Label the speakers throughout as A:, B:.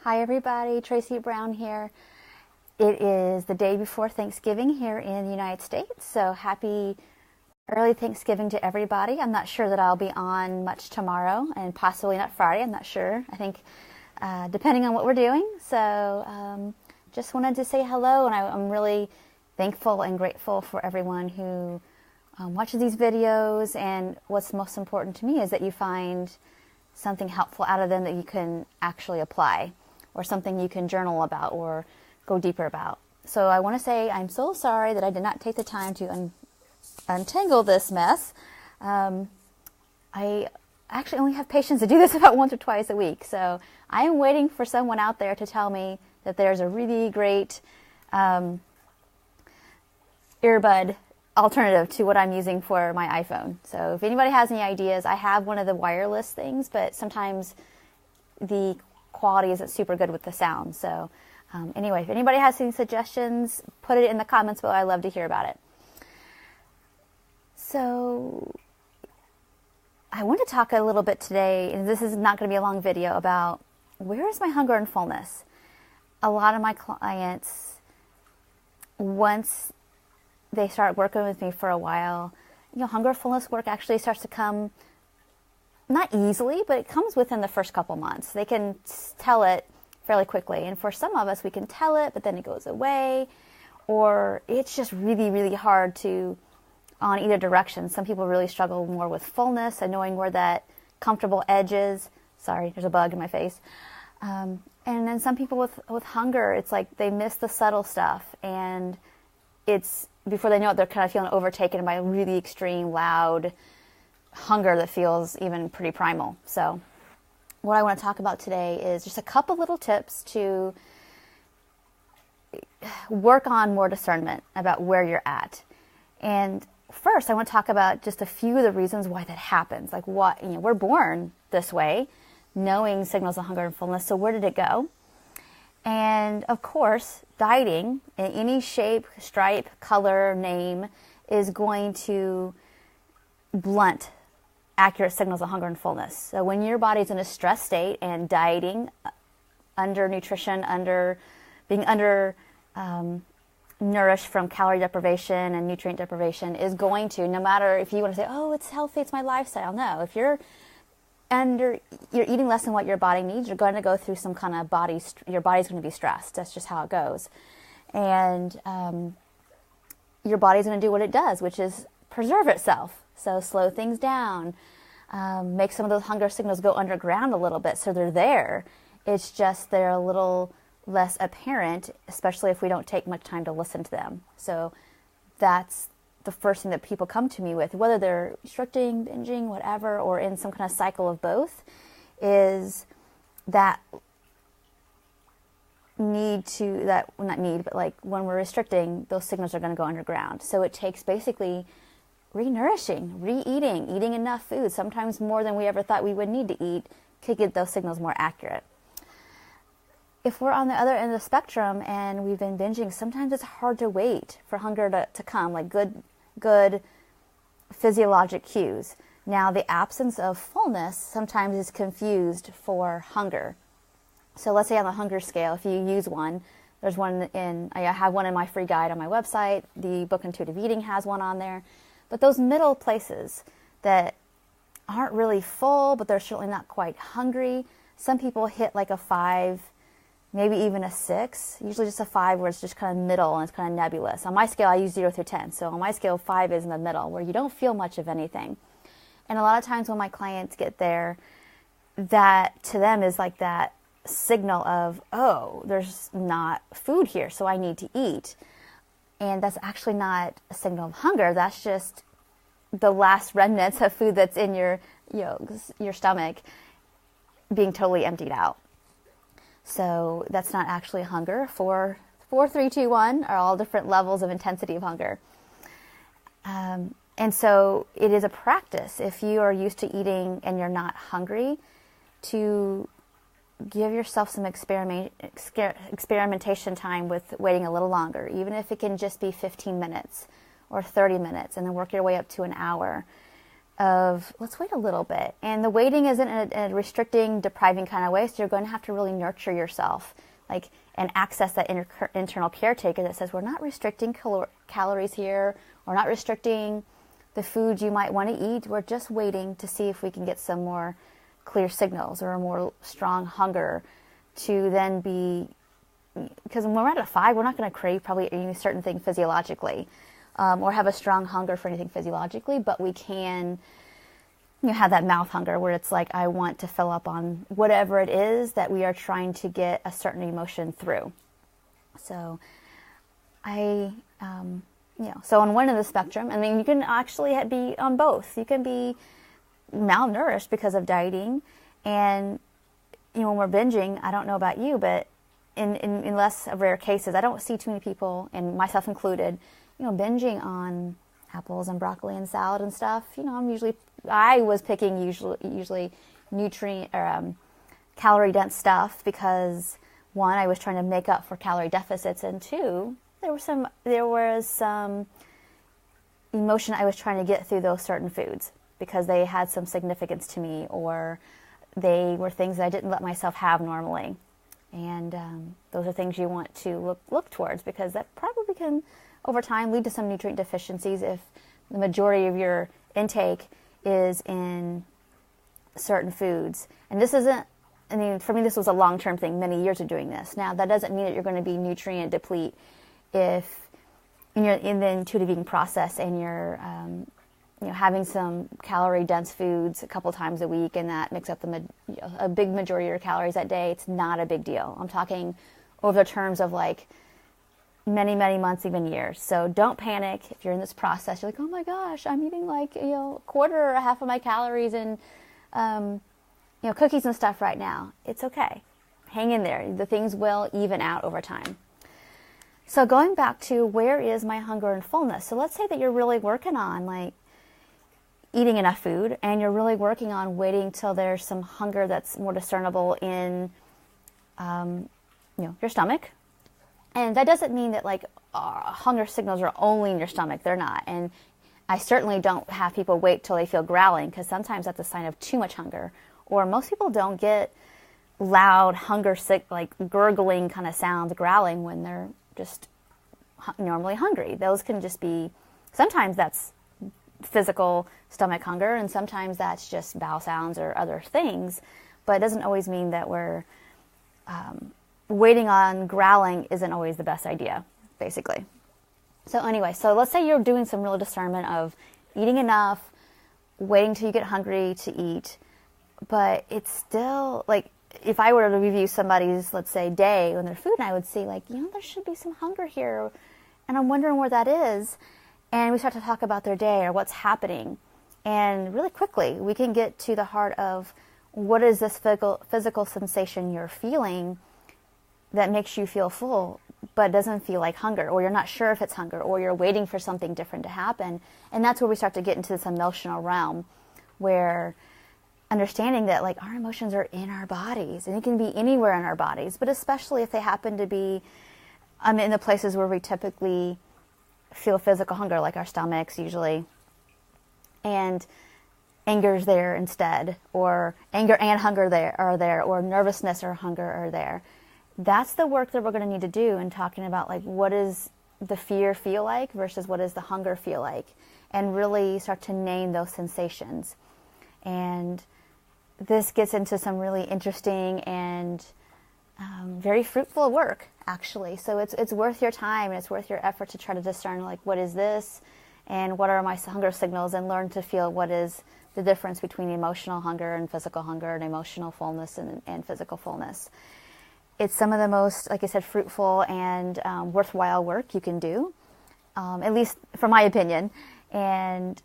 A: Hi everybody, Tracy Brown here. It is the day before Thanksgiving here in the United States, so happy early Thanksgiving to everybody. I'm not sure that I'll be on much tomorrow and possibly not Friday, I'm not sure. I think depending on what we're doing. So just wanted to say hello, and I'm really thankful and grateful for everyone who watches these videos, and what's most important to me is that you find something helpful out of them that you can actually apply, or something you can journal about or go deeper about. So I want to say I'm so sorry that I did not take the time to untangle this mess. I actually only have patience to do this about once or twice a week. So I am waiting for someone out there to tell me that there's a really great earbud alternative to what I'm using for my iPhone. So if anybody has any ideas, I have one of the wireless things, but sometimes the quality isn't super good with the sound. So anyway, if anybody has any suggestions, put it in the comments below. I love to hear about it. So I want to talk a little bit today, and this is not going to be a long video, about where is my hunger and fullness. A lot of my clients, once they start working with me for a while, hunger fullness work actually starts to come, not easily, but it comes within the first couple months. They can tell it fairly quickly. And for some of us, we can tell it, but then it goes away, or it's just really, really hard to, on either direction. Some people really struggle more with fullness and knowing where that comfortable edge is. Sorry, there's a bug in my face. And then some people with hunger, it's like they miss the subtle stuff, and it's, before they know it, they're kind of feeling overtaken by really extreme, loud hunger that feels even pretty primal. So what I want to talk about today is just a couple little tips to work on more discernment about where you're at. And first, I want to talk about just a few of the reasons why that happens. Like what, we're born this way, knowing signals of hunger and fullness. So where did it go? And of course, dieting in any shape, stripe, color, name is going to blunt accurate signals of hunger and fullness. So when your body's in a stress state and dieting, under nutrition, being under nourished from calorie deprivation and nutrient deprivation, is going to, no matter if you want to say, oh, it's healthy, it's my lifestyle. No, if you're eating less than what your body needs, you're going to go through some kind of your body's going to be stressed. That's just how it goes. And your body's going to do what it does, which is preserve itself. So slow things down, make some of those hunger signals go underground a little bit so they're there. It's just they're a little less apparent, especially if we don't take much time to listen to them. So that's the first thing that people come to me with, whether they're restricting, binging, whatever, or in some kind of cycle of both, is that like when we're restricting, those signals are going to go underground. So it takes basically re-nourishing, re-eating, eating enough food, sometimes more than we ever thought we would need to eat, to get those signals more accurate. If we're on the other end of the spectrum and we've been binging, sometimes it's hard to wait for hunger to come, like good physiologic cues. Now, the absence of fullness sometimes is confused for hunger. So let's say on the hunger scale, if you use one, there's one I have one in my free guide on my website. The book Intuitive Eating has one on there. But those middle places that aren't really full, but they're certainly not quite hungry, some people hit like a 5, maybe even a 6, usually just a 5 where it's just kind of middle and it's kind of nebulous. On my scale, I use 0 through 10. So on my scale, 5 is in the middle where you don't feel much of anything. And a lot of times when my clients get there, that to them is like that signal of, oh, there's not food here, so I need to eat. And that's actually not a signal of hunger. That's just the last remnants of food that's in your stomach being totally emptied out. So that's not actually hunger. 4, 3, 2, 1 are all different levels of intensity of hunger. And so it is a practice, if you are used to eating and you're not hungry, to give yourself some experimentation time with waiting a little longer, even if it can just be 15 minutes or 30 minutes, and then work your way up to an hour of let's wait a little bit. And the waiting isn't a restricting, depriving kind of way, so you're going to have to really nurture yourself, like, and access that internal caretaker that says, we're not restricting calories here, we're not restricting the food you might want to eat, we're just waiting to see if we can get some more clear signals or a more strong hunger to then be, because when we're at a 5, we're not going to crave probably any certain thing physiologically, or have a strong hunger for anything physiologically, but we can, have that mouth hunger where it's like, I want to fill up on whatever it is that we are trying to get a certain emotion through. So so on one end of the spectrum, I mean, you can actually be on both. You can be malnourished because of dieting, and when we're binging, I don't know about you, but in less of rare cases, I don't see too many people, and myself included, binging on apples and broccoli and salad and stuff. I was picking usually nutrient or calorie dense stuff because, one, I was trying to make up for calorie deficits, and two, there was some emotion I was trying to get through those certain foods because they had some significance to me, or they were things that I didn't let myself have normally. And those are things you want to look towards, because that probably can, over time, lead to some nutrient deficiencies if the majority of your intake is in certain foods. And this isn't, for me, this was a long-term thing, many years of doing this. Now, that doesn't mean that you're going to be nutrient deplete if you're in the intuitive eating process and you're having some calorie-dense foods a couple times a week, and that makes up a big majority of your calories that day. It's not a big deal. I'm talking over the terms of like many, many months, even years. So don't panic if you're in this process. You're like, oh my gosh, I'm eating like a quarter or half of my calories and cookies and stuff right now. It's okay. Hang in there. The things will even out over time. So going back to, where is my hunger and fullness? So let's say that you're really working on like eating enough food, and you're really working on waiting till there's some hunger that's more discernible in your stomach. And that doesn't mean that like hunger signals are only in your stomach. They're not. And I certainly don't have people wait till they feel growling, because sometimes that's a sign of too much hunger. Or most people don't get loud hunger, like gurgling kind of sounds, growling, when they're just normally hungry. Those can just be, sometimes that's physical stomach hunger, and sometimes that's just bowel sounds or other things. But it doesn't always mean that we're waiting on growling isn't always the best idea, basically. So anyway, so let's say you're doing some real discernment of eating enough, waiting till you get hungry to eat, but it's still like, if I were to review somebody's, let's say, day on their food, and I would see like, there should be some hunger here, and I'm wondering where that is. And we start to talk about their day or what's happening. And really quickly, we can get to the heart of, what is this physical sensation you're feeling that makes you feel full, but doesn't feel like hunger, or you're not sure if it's hunger, or you're waiting for something different to happen. And that's where we start to get into this emotional realm, where understanding that like our emotions are in our bodies, and it can be anywhere in our bodies, but especially if they happen to be in the places where we typically feel physical hunger, like our stomachs usually, and anger's there instead, or anger and hunger are there, or nervousness or hunger are there. That's the work that we're going to need to do in talking about like, what does the fear feel like versus what does the hunger feel like, and really start to name those sensations. And this gets into some really interesting and very fruitful work, actually. So it's worth your time, and it's worth your effort to try to discern like, what is this, and what are my hunger signals, and learn to feel what is the difference between emotional hunger and physical hunger, and emotional fullness and physical fullness. It's some of the most, like I said, fruitful and worthwhile work you can do, at least from my opinion. And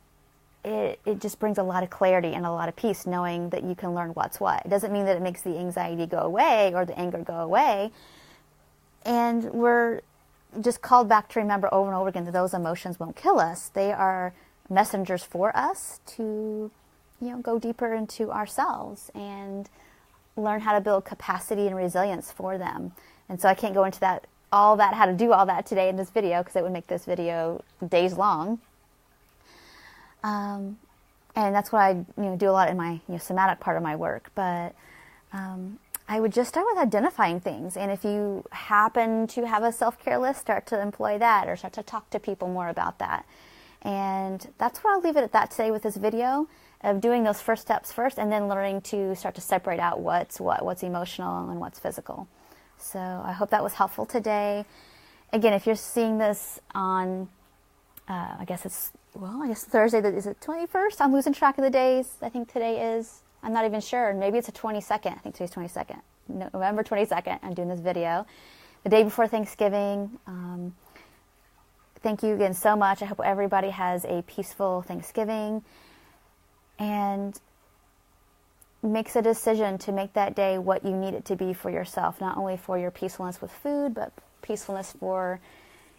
A: it just brings a lot of clarity and a lot of peace, knowing that you can learn what's what. It doesn't mean that it makes the anxiety go away or the anger go away. And we're just called back to remember over and over again that those emotions won't kill us. They are messengers for us to, go deeper into ourselves and learn how to build capacity and resilience for them. And so I can't go into how to do all that today in this video, because it would make this video days long. And And that's what I do a lot in my somatic part of my work. But I would just start with identifying things. And if you happen to have a self-care list, start to employ that, or start to talk to people more about that. And that's where I'll leave it at that today with this video, of doing those first steps first, and then learning to start to separate out what's emotional and what's physical. So I hope that was helpful today. Again, if you're seeing this on, I guess Thursday, is it 21st? I'm losing track of the days. I think today is, I'm not even sure. Maybe it's the 22nd. I think today's 22nd. November 22nd, I'm doing this video. The day before Thanksgiving. Thank you again so much. I hope everybody has a peaceful Thanksgiving and makes a decision to make that day what you need it to be for yourself, not only for your peacefulness with food, but peacefulness for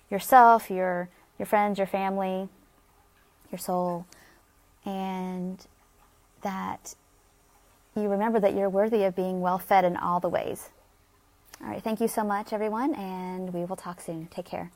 A: yourself, your friends, your family, your soul, and that you remember that you're worthy of being well fed in all the ways. All right, thank you so much, everyone, and we will talk soon. Take care.